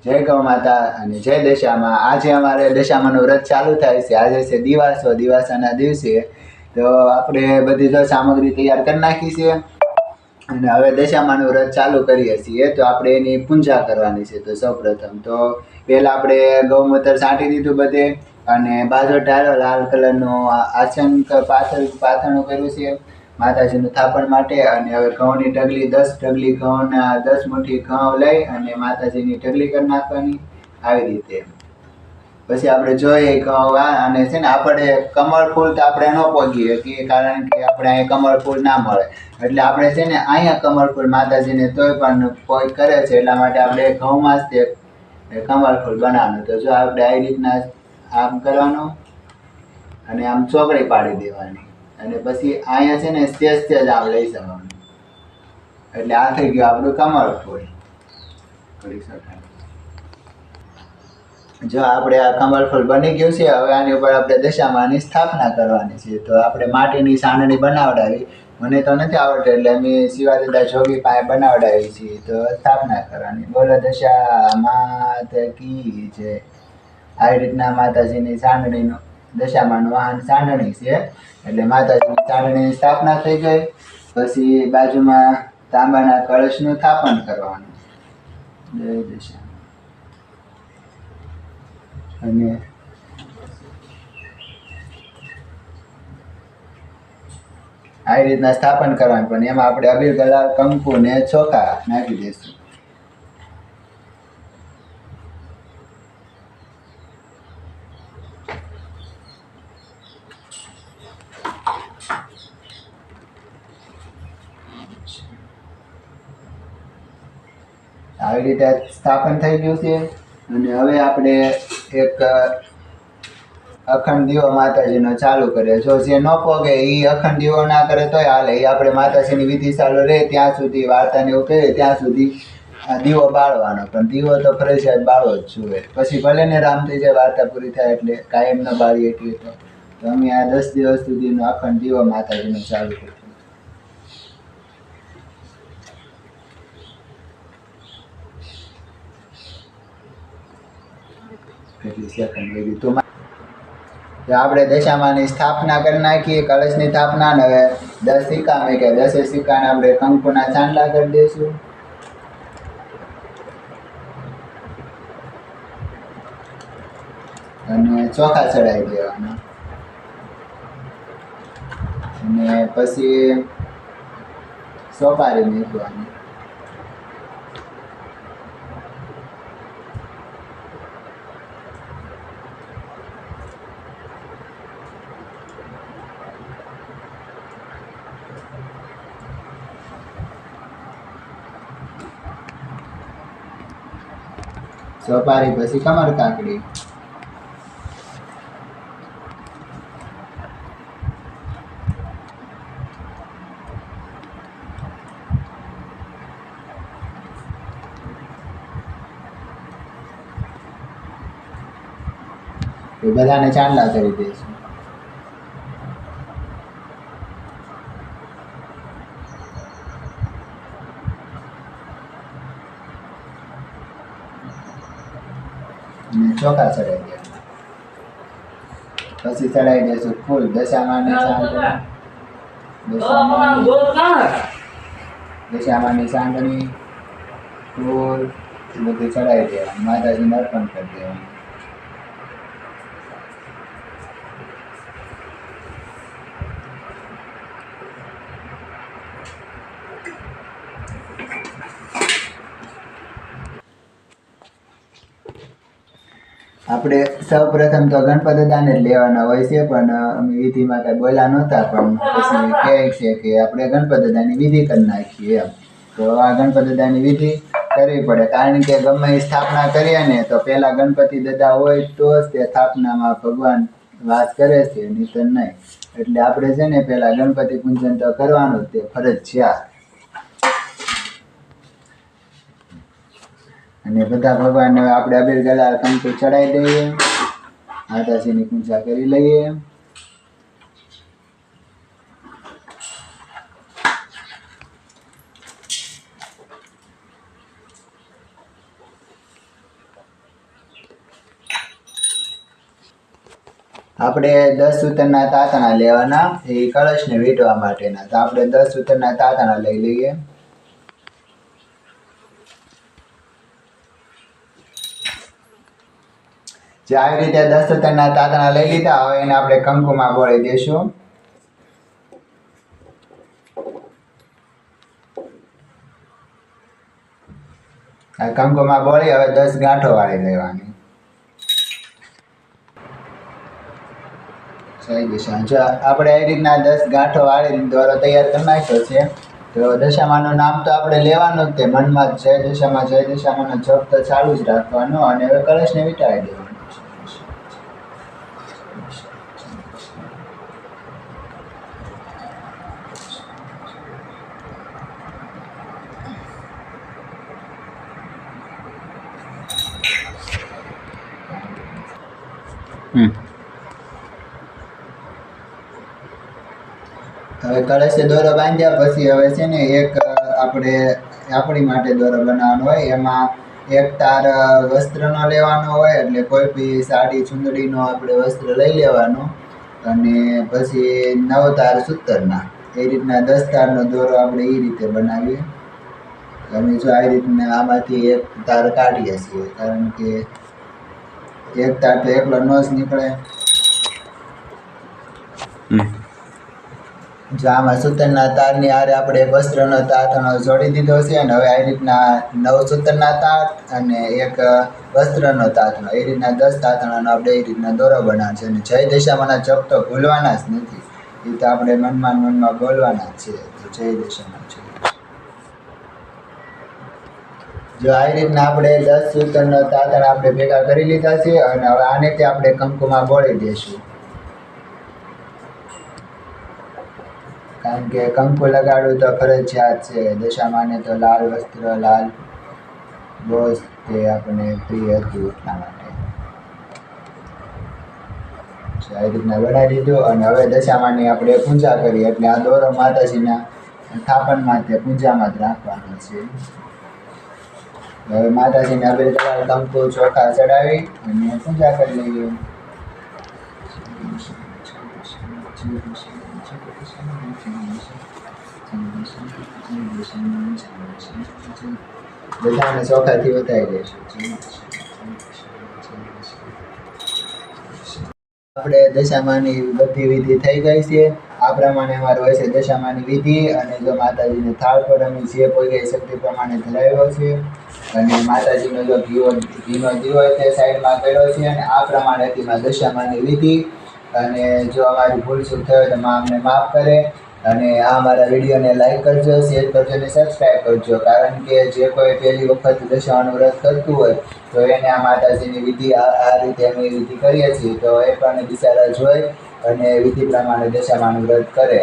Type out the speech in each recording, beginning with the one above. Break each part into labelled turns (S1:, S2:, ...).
S1: જય ગૌ માતા અને જય દશામાં. આજે અમારે દશામાનું વ્રત ચાલુ થાય છે. આજે છે દિવાસો. દિવાસાના દિવસે તો આપણે બધી તો સામગ્રી તૈયાર કરી નાખી છે અને હવે દશામાનું વ્રત ચાલુ કરીએ છીએ. તો આપણે એની પૂજા કરવાની છે. તો સૌપ્રથમ તો પહેલાં આપણે ગૌમૂત્ર છાંટી દીધું બધે અને બાજોટાર લાલ કલરનું આસન પાથરણું કર્યું છે માતાજીનું થાપણ માટે. અને હવે ઘઉંની ઢગલી 10 ઢગલી ઘઉંના 10 મુઠ્ઠી ઘઉં લઈ અને માતાજીની ઢગલી કરી નાખવાની આવી રીતે. પછી આપણે જોઈએ ઘઉં અને છે ને આપણે કમળ ફૂલ તો આપણે ન પહોંચીએ કે કારણ કે આપણે અહીંયા કમળ ફૂલ ના મળે એટલે આપણે છે ને અહીંયા કમળ ફૂલ માતાજીને તોય પણ કોઈ કરે છે એટલા માટે આપણે ઘઉંમાં જ તે કમળ ફૂલ બનાવવાનું. તો જો આપણે આવી રીતના આમ કરવાનું અને આમ ચોકડી પાડી દેવાની અને પછી અહીંયા છે ને સેજ આમ લઈ જવાનું એટલે આ થઈ ગયું આપણું કમળ ફૂલ કરી શકાય. જો આપણે આ કમળ ફૂલ બની ગયું છે. હવે આની ઉપર આપણે દશામાની સ્થાપના કરવાની છે. તો આપણે માટીની સાંડણી બનાવડાવી. મને તો નથી આવડતું એટલે અમે શિવાદાદા જોગી પાસે બનાવડાવી છીએ. તો સ્થાપના કરવાની. બોલો દશા માત કી જય. આવી રીતના માતાજીની સાંડણીનું દશામાનું વાહન સાંડણી છે એટલે માતાજીની સાંડણીની સ્થાપના થઈ ગઈ. પછી બાજુમાં તાંબાના કળશનું સ્થાપન કરવાનું. જય દશા. અને આવી રીતના સ્થાપન કરવાનું પણ એમાં આપણે અબીર ગુલાલ કંકુ ને ચોખા નાખી દઈશું. આવી રીતે સ્થાપન થઈ ગયું છે. અને હવે આપણે એક અખંડ દીવો માતાજીનો ચાલુ કરીએ. જો જે ન પોગે એ અખંડ દીવો ના કરે તોય હાલે. એ આપણે માતાજીની વિધિ ચાલુ રહે ત્યાં સુધી વાર્તાને એવું કહીએ ત્યાં સુધી દીવો બાળવાનો. પણ દીવો તો ફરજિયાત બાળવો જ જોઈએ. પછી ભલે ને રામ થઈ જાય વાર્તા પૂરી થાય એટલે કાયમ ન બાળીએ એટલી તો અમે આ 10 દિવસ સુધીનો અખંડ દીવો માતાજીનો ચાલુ કરીએ. કેટલી સેકન્ડ વધી તો આપણે દશામાની સ્થાપના કરી નાખીએ. કળશની સ્થાપના ને હવે 10 સિક્કા મેં કે 10 સિક્કાને આપણે કંકુના ચાંદલા કરી દઈશું. અને ચોખા ચડાવી દેવાના અને પછી સોપારી મૂકવાની. સોપારી પછી કમર કાકડી. એ બધાને ચાંદલા કરી દઈશું. ચોખા ચડાવી દેવાના. પછી ચડાવી દઈશું ફૂલ દશામાની સાંડણી ફૂલ બધું ચડાવી દેવાનું. માતાજીને અર્પણ કરી દેવાનું. આપણે સૌ પ્રથમ તો ગણપતિ દાદાને જ લેવાના હોય છે પણ અમે વિધિમાં કંઈ બોલ્યા નહોતા પણ પછી કહે છે કે આપણે ગણપતિ દાદાની વિધિ કરી નાખીએ એમ. તો આ ગણપતિ દાદાની વિધિ કરવી પડે કારણ કે ગમે એ સ્થાપના કરીએ ને તો પહેલાં ગણપતિ દાદા હોય તો જ તે સ્થાપનામાં ભગવાન વાસ કરે છે નહીંતર નહીં. એટલે આપણે છે ને પહેલાં ગણપતિ પૂજન તો કરવાનું જ તે ફરજિયાત. અને બધા ભગવાનને આપણે અબીર ગુલાલ કંકુ ચડાવી દઈએ. માતાજીની પૂજા કરી લઈએ. આપણે 10 સૂતરના તાતણા લેવાના એ કળશને વીંટવા માટેના. તો આપણે 10 સૂતરના તાતણા લઈ લઈએ. જે આવી રીતે 10 સૂતરના તાતણા લઈ લીધા. હવે એને આપણે કંકુમાં બોળી દઈશું. આ કંકુમાં બોળી હવે 10 ગાંઠો વાળી લેવાની. જો આપણે એ રીતના 10 ગાંઠો વાળી દોરો તૈયાર કરી નાખ્યો છે. તો દશામાનું નામ તો આપણે લેવાનું જ તે મનમાં જય દશામાનો જપ તો ચાલુ જ રાખવાનો. અને હવે કળશને વીંટાળી દેવાનો. હવે કળશે દોરો બાંધ્યા પછી હવે છે ને એક આપણે આપણી માટે દોરો બનાવવાનો હોય. એમાં એક તાર વસ્ત્રનો લેવાનો હોય, એટલે કોઈ બી સાડી ચુંદડીનો આપણે વસ્ત્ર લઈ લેવાનું. અને પછી 9 તાર સૂતરના, એ રીતના 10 તારનો દોરો આપણે એ રીતે બનાવીએ. અને જો આ રીતના આમાંથી એક તાર કાઢીએ છીએ, કારણ કે એક તાર તો એકલો ન જ નીકળે. જો આમાં સૂતરના તારની હારે આપણે વસ્ત્રનો તાતણો જોડી દીધો છે. અને હવે આ રીતના 9 સૂતરના તાર અને એક વસ્ત્રનો તાતણો, એ રીતના 10 તાતણાનો આપણે એ રીતના દોરો બનાવવાનો છે. અને જય દશામાના જપ તો ભૂલવાના જ નથી, એ તો આપણે મનમાં બોલવાના જ છે. તો જય દશામાં છે. જો આ રીતના આપણે 10 સૂતરના તાતણા આપણે ભેગા કરી લીધા છે. અને હવે આને તે આપણે કંકુમાં બોળી દઈશું, કારણ કે કંકુ લગાડવું તો ફરજિયાત છે. દશામાને તો લાલ વસ્ત્ર, લાલ બોસ તે આપણને પ્રિય હતું, એટલા માટે આ રીતના બનાવી દીધું. અને હવે દશામાની આપણે પૂજા કરીએ, એટલે આ દોરો માતાજીના થાપણમાં તે પૂજામાં જ રાખવાનો છે. હવે માતાજીને આપણે કંકુ ચોખા ચડાવી અને પૂજા કરી લઈએ. બધાને ચોખાથી વધારી દઈશું. આપણે દશામાની બધી વિધિ થઈ ગઈ છે. આ પ્રમાણે અમારું હોય છે દશામાની વિધિ. અને જો માતાજીને થાળ પર અમે જે કોઈ કઈ શક્તિ પ્રમાણે ધરાવ્યો છે. અને માતાજીનો જો ઘીનો દીવો તે સાઈડમાં કર્યો છે. અને આ પ્રમાણે હતી દશામાની વિધિ. અને જો અમારી ભૂલ ચૂક થયો તો અમને માફ કરે. અને આ અમારા વિડીયોને લાઈક કરજો, શેર કરજો અને સબસ્ક્રાઈબ કરજો. કારણ કે જે કોઈ પહેલી વખત દશામાનું વ્રત કરતું હોય તો એને આ માતાજીની વિધિ આ રીતે અમે વિધિ કરીએ છીએ. તો એ પણ બિચારા જોઈ અને વિધિ પ્રમાણે દશામાનું વ્રત કરે.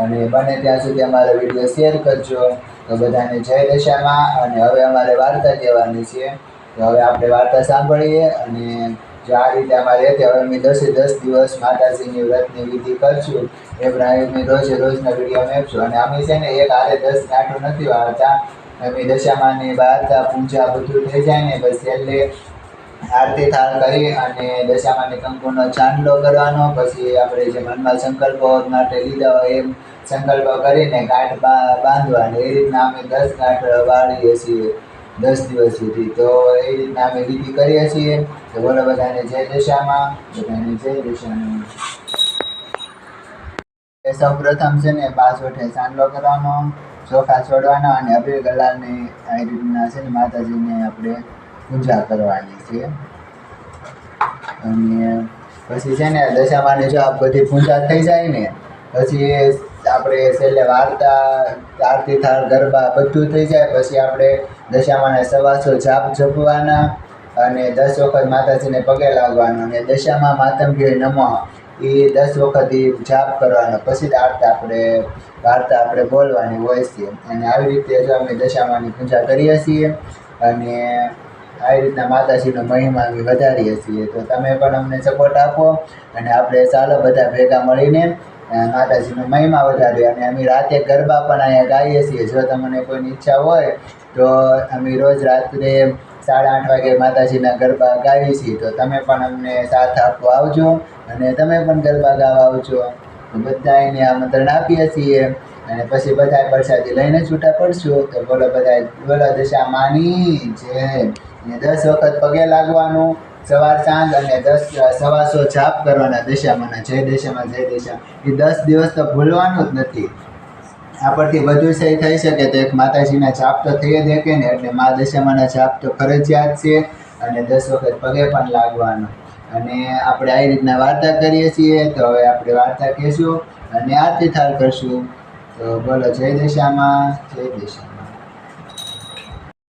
S1: અને બને ત્યાં સુધી અમારા વિડીયો શેર કરજો. તો બધાને જય દશામાં. અને હવે અમારે વાર્તા કહેવાની છે, તો હવે આપણે વાર્તા સાંભળીએ. અને જો આ રીતે અમારે હતી, હવે અમે 10 દિવસ માતાજીની વ્રતની વિધિ કરશું. એ પ્રમાણે અમે રોજના વિડીયો મેળવશું. અને અમે છે ને એક હારે 10 ગાંઠો નથી વાળતા. અમે દશામાની વાર્તા પૂજા બધું થઈ જાય ને પછી છેલ્લે આરતી થાળ કરી અને દશામાની કંકુનો ચાંદલો કરવાનો. પછી આપણે જે મનમાં સંકલ્પો માટે લીધા હોય એમ સંકલ્પ કરીને ગાંઠ બાંધવાની. એ રીતના અમે 10 ગાંઠ વાળીએ છીએ 10 દિવસ સુધી. તો એ રીતના અમે વિધિ કરીએ છીએ. તો બોલો બધાને જય દશામાં, બધાને જય દશામાં. સૌ પ્રથમ છે ને 5 વઠે ચાંદલો કરવાનો, ચોખા છોડવાના અને અબીર ગુલાલની આ રીતના છે ને માતાજીને આપણે પૂજા કરવાની છે. અને પછી છે ને દશામાની જો આ બધી પૂજા થઈ જાય ને પછી આપણે છેલ્લે વાર્તા, આરતી થાળ, ગરબા બધું થઈ જાય પછી આપણે દશામાને સવાસો જાપ જપવાના અને 10 વખત માતાજીને પગે લાગવાનો. અને દશામાં માતંગી નમઃ એ 10 વખત એ જાપ કરવાનો. પછી વાર્તા આપણે બોલવાની હોય છે. અને આવી રીતે જો અમે દશામાની પૂજા કરીએ છીએ. અને આવી રીતના માતાજીનો મહિમા વધારીએ છીએ. તો તમે પણ અમને સપોર્ટ આપો અને આપણે ચાલો બધા ભેગા મળીને માતાજીનો મહિમા વધાર્યો. અને અમે રાતે ગરબા પણ અહીંયા ગાઈએ છીએ. જો તમને કોઈની ઈચ્છા હોય તો અમે રોજ રાત્રે 8:30 વાગે માતાજીના ગરબા ગાઈએ છીએ. તો તમે પણ અમને સાથ આપવા આવજો અને તમે પણ ગરબા ગાવા આવજો. તો બધાને આમંત્રણ આપીએ છીએ અને પછી બધા પ્રસાદી લઈને છૂટા પડશું. તો બોલો બધા બોલો દશામાની જય. અને 10 વખત પગે લાગવાનું સવાર સાંજ અને 100 જાપ કરવાના દશામાના જય દશામાં જય દશા. એ 10 દિવસ તો ભૂલવાનું જ નથી. આપણથી વધુ સહી થઈ શકે તો એક માતાજીના જાપ તો થઈ જ શકે ને, એટલે મા દશામાના જાપ તો ફરજિયાત છે અને 10 વખત પગે પણ લાગવાનું. અને આપણે આવી રીતના વાર્તા કરીએ છીએ. તો હવે આપણે વાર્તા કહીશું અને આરતી થાળ કરશું. તો બોલો જય દશામાં જય દશા.